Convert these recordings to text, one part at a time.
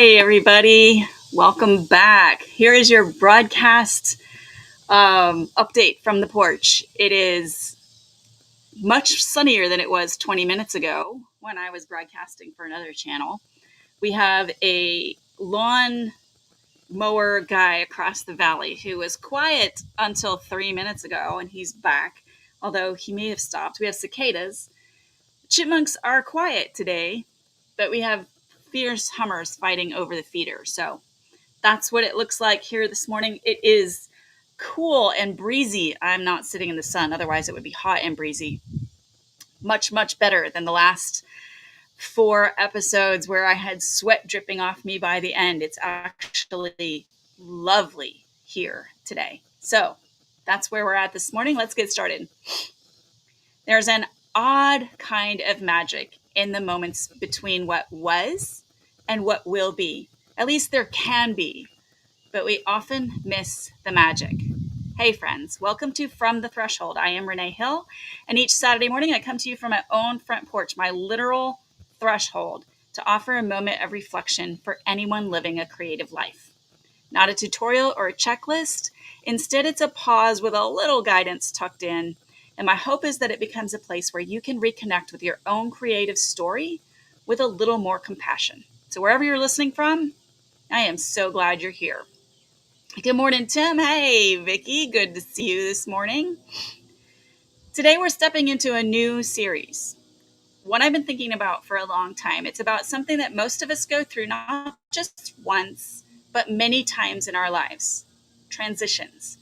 Hey, everybody. Welcome back. Here is your broadcast update from the porch. It is much sunnier than it was 20 minutes ago when I was broadcasting for another channel. We have a lawn mower guy across the valley who was quiet until 3 minutes ago, and he's back, although he may have stopped. We have cicadas. Chipmunks are quiet today, but we have fierce hummers fighting over the feeder. So that's what it looks like here this morning. It is cool and breezy. I'm not sitting in the sun, otherwise it would be hot and breezy. Much, much better than the last 4 episodes where I had sweat dripping off me by the end. It's actually lovely here today. So that's where we're at this morning. Let's get started. There's an odd kind of magic in the moments between what was and what will be. At least there can be, but we often miss the magic. Hey friends, welcome to From the Threshold. I am Renee Hill, and each Saturday morning I come to you from my own front porch, my literal threshold, to offer a moment of reflection for anyone living a creative life. Not a tutorial or a checklist. Instead, it's a pause with a little guidance tucked in. And my hope is that it becomes a place where you can reconnect with your own creative story with a little more compassion. So wherever you're listening from, I am so glad you're here. Good morning, Tim. Hey, Vicki. Good to see you this morning. Today we're stepping into a new series, one I've been thinking about for a long time. It's about something that most of us go through, not just once, but many times in our lives. Transitions.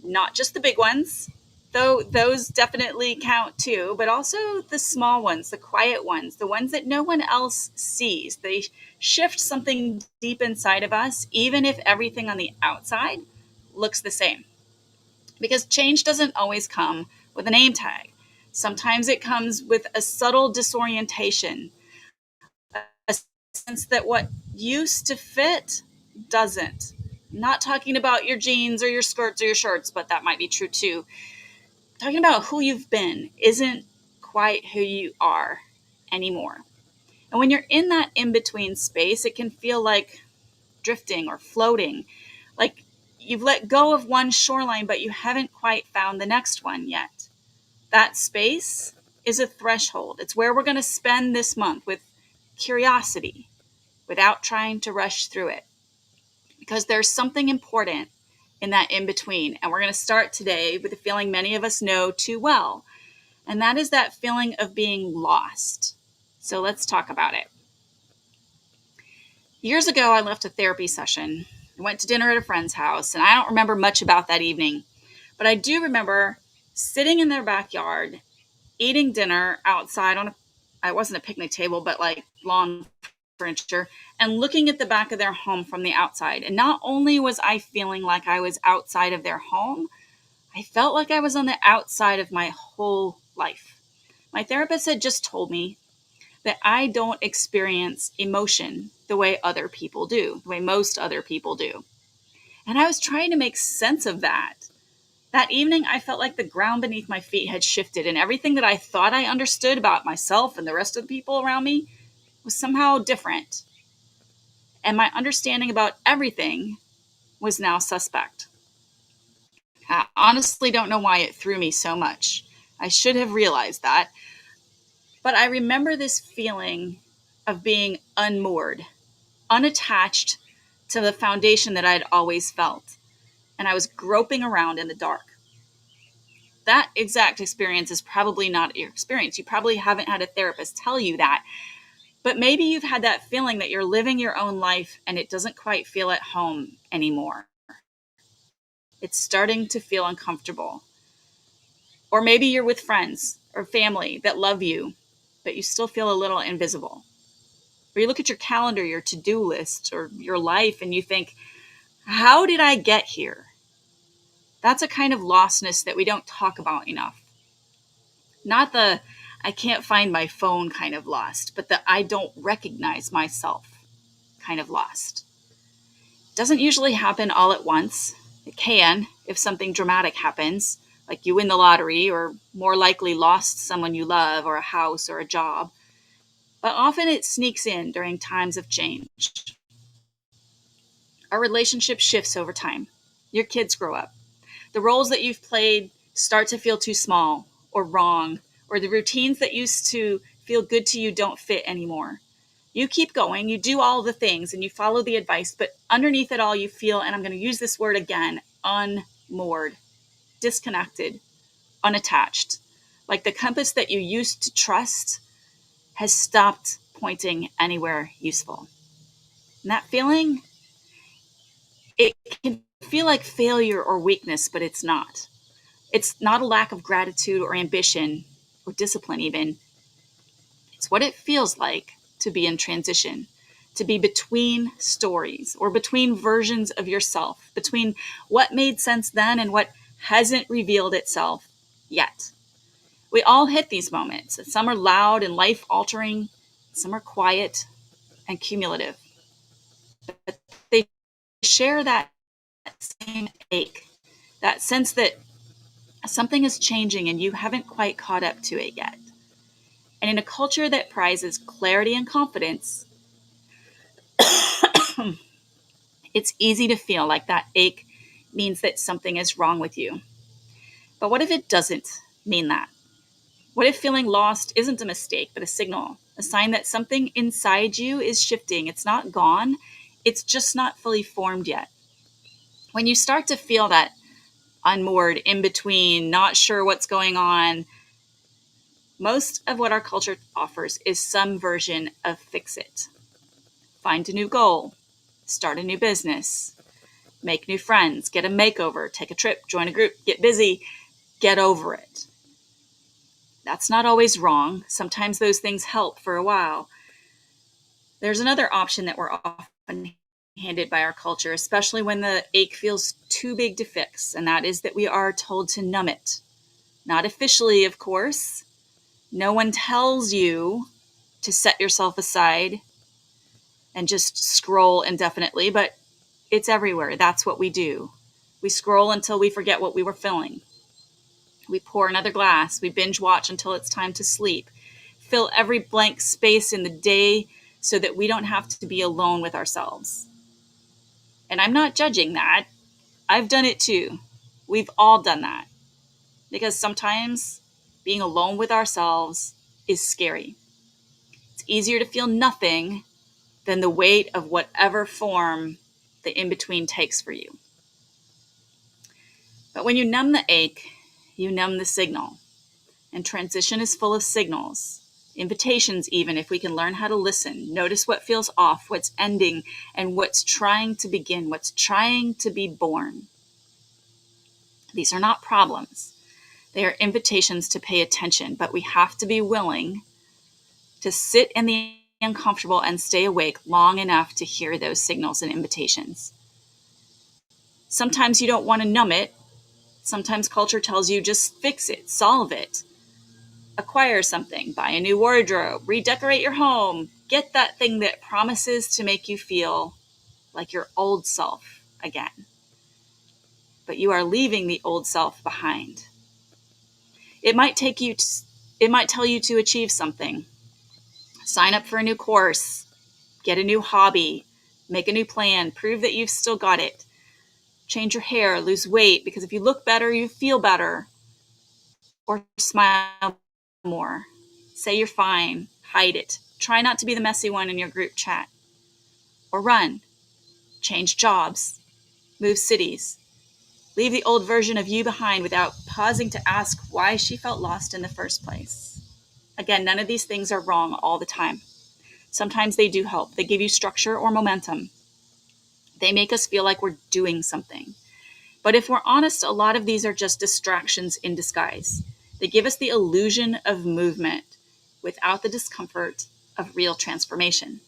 Not just the big ones, though those definitely count too, but also the small ones, the quiet ones, the ones that no one else sees. They shift something deep inside of us, even if everything on the outside looks the same. Because change doesn't always come with a name tag. Sometimes it comes with a subtle disorientation, a sense that what used to fit doesn't. I'm not talking about your jeans or your skirts or your shirts, but that might be true too. Talking about who you've been isn't quite who you are anymore. And when you're in that in-between space, it can feel like drifting or floating, like you've let go of one shoreline, but you haven't quite found the next one yet. That space is a threshold. It's where we're going to spend this month with curiosity without trying to rush through it. Because there's something important in that in-between. And we're going to start today with a feeling many of us know too well. And that is that feeling of being lost. So let's talk about it. Years ago, I left a therapy session. I went to dinner at a friend's house, and I don't remember much about that evening. But I do remember sitting in their backyard, eating dinner outside on I wasn't a picnic table, but like lawn furniture, and looking at the back of their home from the outside. And not only was I feeling like I was outside of their home, I felt like I was on the outside of my whole life. My therapist had just told me that I don't experience emotion the way other people do, the way most other people do. And I was trying to make sense of that. That evening, I felt like the ground beneath my feet had shifted, and everything that I thought I understood about myself and the rest of the people around me was somehow different. And my understanding about everything was now suspect. I honestly don't know why it threw me so much. I should have realized that. But I remember this feeling of being unmoored, unattached to the foundation that I'd always felt. And I was groping around in the dark. That exact experience is probably not your experience. You probably haven't had a therapist tell you that. But maybe you've had that feeling that you're living your own life and it doesn't quite feel at home anymore. It's starting to feel uncomfortable. Or maybe you're with friends or family that love you, but you still feel a little invisible. Or you look at your calendar, your to-do list, or your life, and you think, how did I get here? That's a kind of lostness that we don't talk about enough. Not the I can't find my phone kind of lost, but the I don't recognize myself kind of lost. It doesn't usually happen all at once. It can if something dramatic happens, like you win the lottery or more likely lost someone you love or a house or a job. But often it sneaks in during times of change. Our relationship shifts over time. Your kids grow up. The roles that you've played start to feel too small or wrong, or the routines that used to feel good to you don't fit anymore. You keep going, you do all the things, and you follow the advice, but underneath it all, you feel, and I'm going to use this word again, unmoored, disconnected, unattached. Like the compass that you used to trust has stopped pointing anywhere useful. And that feeling, it can feel like failure or weakness, but it's not. It's not a lack of gratitude or ambition or discipline, even. It's what it feels like to be in transition, to be between stories or between versions of yourself, between what made sense then and what hasn't revealed itself yet. We all hit these moments. Some are loud and life altering, some are quiet and cumulative. But they share that same ache, that sense that something is changing and you haven't quite caught up to it yet. And in a culture that prizes clarity and confidence, it's easy to feel like that ache means that something is wrong with you. But what if it doesn't mean that? What if feeling lost isn't a mistake, but a signal, a sign that something inside you is shifting? It's not gone, it's just not fully formed yet. When you start to feel that unmoored, in between, not sure what's going on, most of what our culture offers is some version of fix it. Find a new goal, start a new business, make new friends, get a makeover, take a trip, join a group, get busy, get over it. That's not always wrong. Sometimes those things help for a while. There's another option that we're often handed by our culture, especially when the ache feels too big to fix, and that is that we are told to numb it. Not officially, of course. No one tells you to set yourself aside and just scroll indefinitely, but it's everywhere. That's what we do. We scroll until we forget what we were feeling. We pour another glass. We binge watch until it's time to sleep. Fill every blank space in the day so that we don't have to be alone with ourselves. And I'm not judging that. I've done it too. We've all done that. Because sometimes being alone with ourselves is scary. It's easier to feel nothing than the weight of whatever form the in-between takes for you. But when you numb the ache, you numb the signal. And transition is full of signals, invitations even, if we can learn how to listen, notice what feels off, what's ending, and what's trying to begin, what's trying to be born. These are not problems. They are invitations to pay attention, but we have to be willing to sit in the uncomfortable and stay awake long enough to hear those signals and invitations. Sometimes you don't want to numb it. Sometimes culture tells you just fix it, solve it. Acquire something, buy a new wardrobe, redecorate your home, get that thing that promises to make you feel like your old self again. But you are leaving the old self behind. It might tell you to achieve something. Sign up for a new course, get a new hobby, make a new plan, prove that you've still got it. Change your hair, lose weight, because if you look better, you feel better. Or smile more. Say you're fine, hide it. Try not to be the messy one in your group chat. Or run, change jobs, move cities. Leave the old version of you behind without pausing to ask why she felt lost in the first place. Again, none of these things are wrong all the time. Sometimes they do help. They give you structure or momentum. They make us feel like we're doing something. But if we're honest, a lot of these are just distractions in disguise. They give us the illusion of movement without the discomfort of real transformation.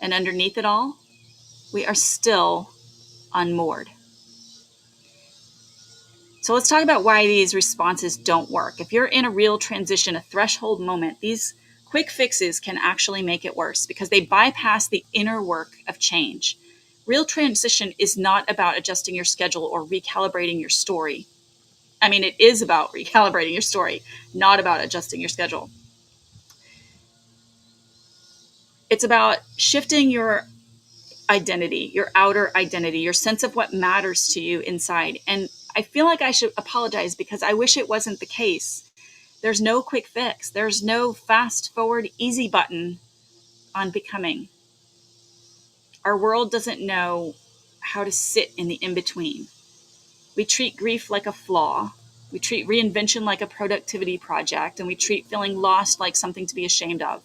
And underneath it all, we are still unmoored. So let's talk about why these responses don't work. If you're in a real transition, a threshold moment, these quick fixes can actually make it worse because they bypass the inner work of change. Real transition is not about adjusting your schedule or recalibrating your story. I mean, it is about recalibrating your story, not about adjusting your schedule. It's about shifting your identity, your outer identity, your sense of what matters to you inside. And I feel like I should apologize because I wish it wasn't the case. There's no quick fix. There's no fast forward easy button on becoming. Our world doesn't know how to sit in the in-between. We treat grief like a flaw. We treat reinvention like a productivity project, and we treat feeling lost like something to be ashamed of.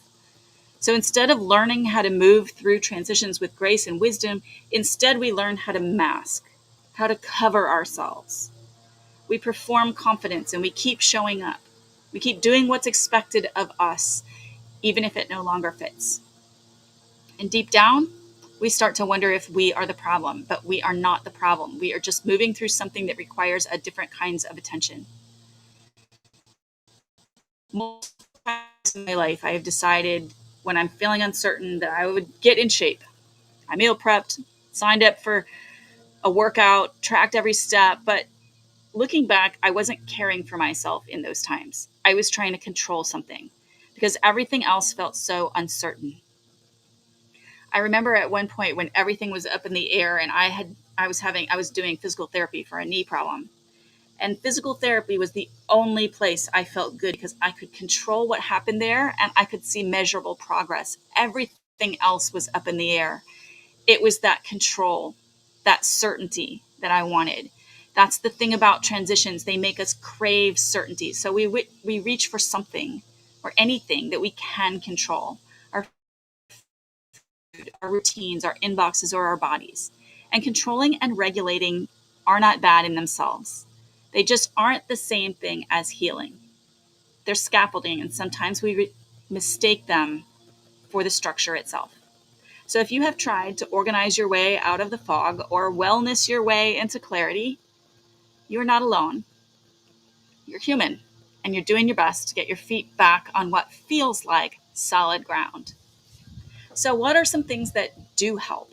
So instead of learning how to move through transitions with grace and wisdom, instead we learn how to mask, how to cover ourselves. We perform confidence and we keep showing up. We keep doing what's expected of us, even if it no longer fits. And deep down, we start to wonder if we are the problem, but we are not the problem. We are just moving through something that requires a different kinds of attention. Multiple times in my life, I have decided when I'm feeling uncertain that I would get in shape. I meal prepped, signed up for a workout, tracked every step, but looking back, I wasn't caring for myself in those times. I was trying to control something because everything else felt so uncertain. I remember at one point when everything was up in the air and I was doing physical therapy for a knee problem. And physical therapy was the only place I felt good because I could control what happened there and I could see measurable progress. Everything else was up in the air. It was that control, that certainty that I wanted. That's the thing about transitions. They make us crave certainty. So we reach for something or anything that we can control. Our food, our routines, our inboxes, or our bodies. And controlling and regulating are not bad in themselves. They just aren't the same thing as healing. They're scaffolding, and sometimes we mistake them for the structure itself. So if you have tried to organize your way out of the fog or wellness your way into clarity, you are not alone. You're human, and you're doing your best to get your feet back on what feels like solid ground. So what are some things that do help?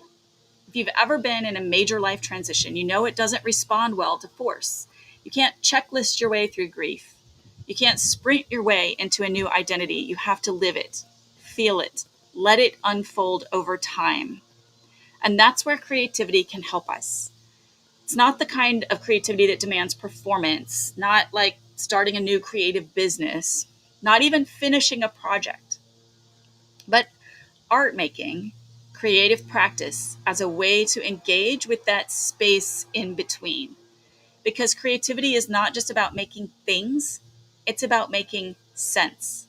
If you've ever been in a major life transition, you know it doesn't respond well to force. You can't checklist your way through grief. You can't sprint your way into a new identity. You have to live it, feel it, let it unfold over time. And that's where creativity can help us. It's not the kind of creativity that demands performance, not like starting a new creative business, not even finishing a project, but art making, creative practice as a way to engage with that space in between. Because creativity is not just about making things, it's about making sense.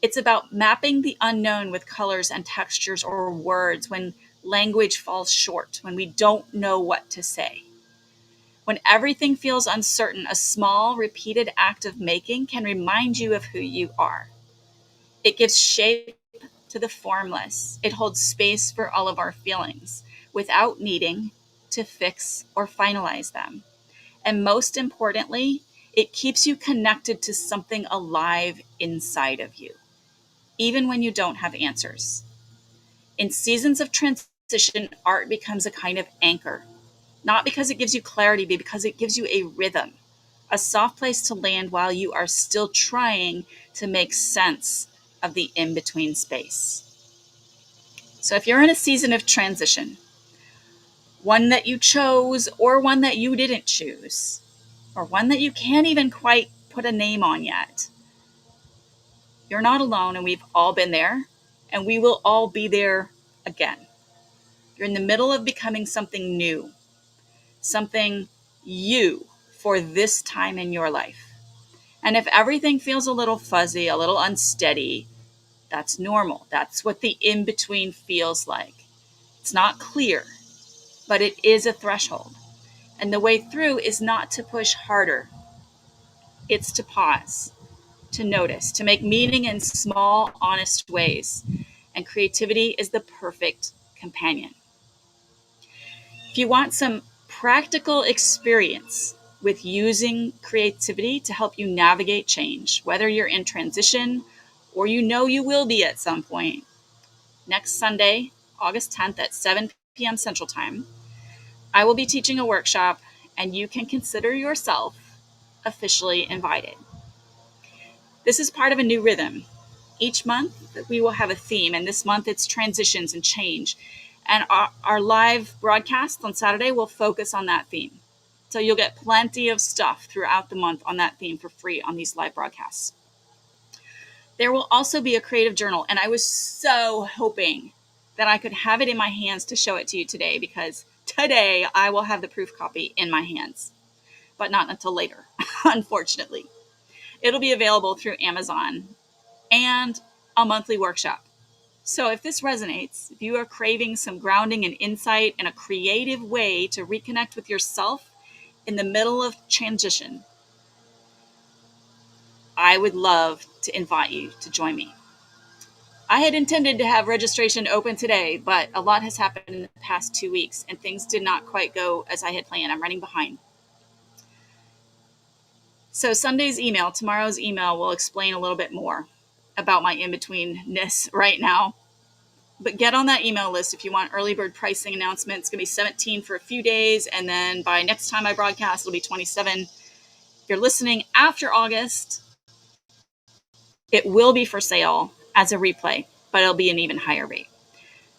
It's about mapping the unknown with colors and textures or words when language falls short, when we don't know what to say. When everything feels uncertain, a small, repeated act of making can remind you of who you are. It gives shape to the formless. It holds space for all of our feelings without needing to fix or finalize them. And most importantly, it keeps you connected to something alive inside of you, even when you don't have answers. In seasons of transition, art becomes a kind of anchor, not because it gives you clarity, but because it gives you a rhythm, a soft place to land while you are still trying to make sense of the in-between space. So if you're in a season of transition, one that you chose or one that you didn't choose, or one that you can't even quite put a name on yet, you're not alone, and we've all been there, and we will all be there again. You're in the middle of becoming something new, something you for this time in your life. And if everything feels a little fuzzy, a little unsteady, that's normal. That's what the in-between feels like. It's not clear, but it is a threshold. And the way through is not to push harder. It's to pause, to notice, to make meaning in small, honest ways. And creativity is the perfect companion. If you want some practical experience with using creativity to help you navigate change, whether you're in transition or you know you will be at some point, next Sunday, August 10th at 7 p.m. Central Time, I will be teaching a workshop, and you can consider yourself officially invited. This is part of a new rhythm. Each month, we will have a theme, and this month it's transitions and change. And our live broadcast on Saturday will focus on that theme. So you'll get plenty of stuff throughout the month on that theme for free on these live broadcasts. There will also be a creative journal, and I was so hoping that I could have it in my hands to show it to you today, because today I will have the proof copy in my hands, but not until later, unfortunately. It'll be available through Amazon and a monthly workshop. So if this resonates, if you are craving some grounding and insight and a creative way to reconnect with yourself in the middle of transition, I would love to invite you to join me. I had intended to have registration open today, but a lot has happened in the past 2 weeks and things did not quite go as I had planned. I'm running behind. So tomorrow's email will explain a little bit more about my in-betweenness right now. But get on that email list if you want early bird pricing announcement. It's going to be $17 for a few days, and then by next time I broadcast, it'll be $27. If you're listening after August, it will be for sale as a replay, but it'll be an even higher rate.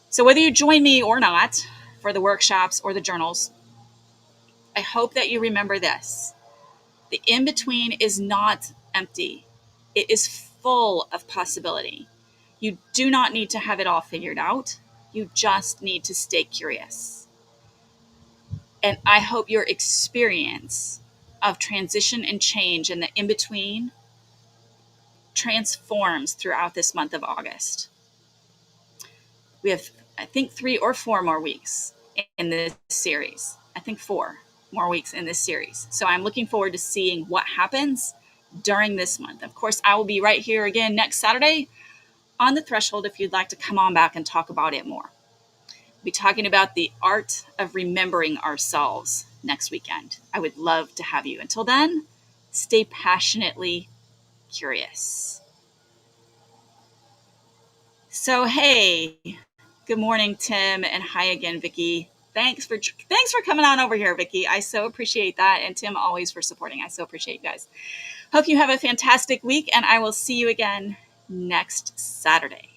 So whether you join me or not for the workshops or the journals, I hope that you remember this. The in-between is not empty. It is full of possibility. You do not need to have it all figured out. You just need to stay curious. And I hope your experience of transition and change in the in-between transforms throughout this month of August. We have, I think, 3 or 4 more weeks in this series. I think 4 more weeks in this series. So I'm looking forward to seeing what happens during this month. Of course, I will be right here again next Saturday on the threshold if you'd like to come on back and talk about it more. We'll be talking about the art of remembering ourselves next weekend. I would love to have you. Until then, stay passionately curious. So, hey, good morning, Tim, and hi again, Vicki. Thanks for coming on over here, Vicki. I so appreciate that, and Tim always for supporting. I so appreciate you guys. Hope you have a fantastic week, and I will see you again next Saturday.